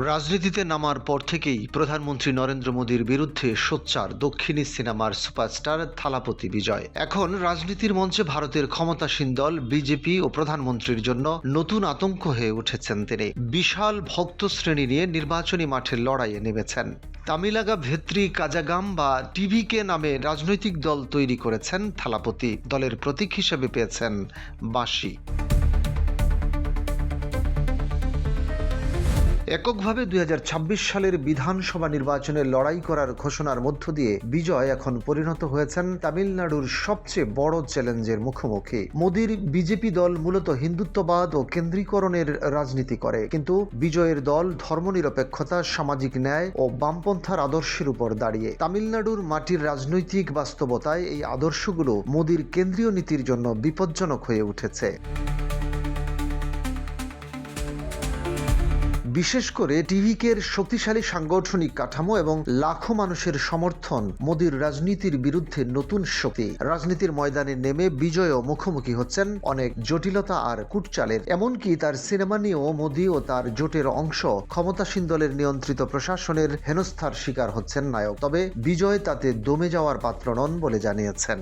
রাজনীতিতে নামার পর থেকেই প্রধানমন্ত্রী নরেন্দ্র মোদীর বিরুদ্ধে সোচ্চার দক্ষিণী সিনেমার সুপারস্টার থালাপতি বিজয়। এখন রাজনীতির মঞ্চে ভারতের ক্ষমতাসীন দল বিজেপি ও প্রধানমন্ত্রীর জন্য নতুন আতঙ্ক হয়ে উঠেছেন তিনি। বিশাল ভক্ত শ্রেণী নিয়ে নির্বাচনী মাঠে লড়াইয়ে নেমেছেন। তামিলাগা ভেত্রী কাজাগাম বা টিভিকে নামে রাজনৈতিক দল তৈরি করেছেন থালাপতি। দলের প্রতীক হিসেবে পেয়েছেন বাঁশি। এককভাবে ২০২৬ সালের বিধানসভা নির্বাচনে লড়াই করার ঘোষণার মধ্য দিয়ে বিজয় এখন পরিণত হয়েছেন তামিলনাড়ুর সবচেয়ে বড় চ্যালেঞ্জের মুখোমুখি। মোদীর বিজেপি দল মূলত হিন্দুত্ববাদ ও কেন্দ্রীকরণের রাজনীতি করে, কিন্তু বিজয়ের দল ধর্মনিরপেক্ষতা, সামাজিক ন্যায় ও বামপন্থার আদর্শের উপর দাঁড়িয়ে। তামিলনাড়ুর মাটির রাজনৈতিক বাস্তবতায় এই আদর্শগুলো মোদীর কেন্দ্রীয় নীতির জন্য বিপজ্জনক হয়ে উঠেছে। বিশেষ করে টিভিকের শক্তিশালী সাংগঠনিক কাঠামো এবং লাখো মানুষের সমর্থন মোদীর রাজনীতির বিরুদ্ধে নতুন শক্তি। রাজনীতির ময়দানে নেমে বিজয়ও মুখোমুখি হচ্ছেন অনেক জটিলতা আর কুটচালের। এমনকি তার সিনেমা নিয়েও মোদী ও তার জোটের অংশ ক্ষমতাসীন দলের নিয়ন্ত্রিত প্রশাসনের হেনস্থার শিকার হচ্ছেন নায়ক। তবে বিজয় তাতে দমে যাওয়ার পাত্র নন বলে জানিয়েছেন।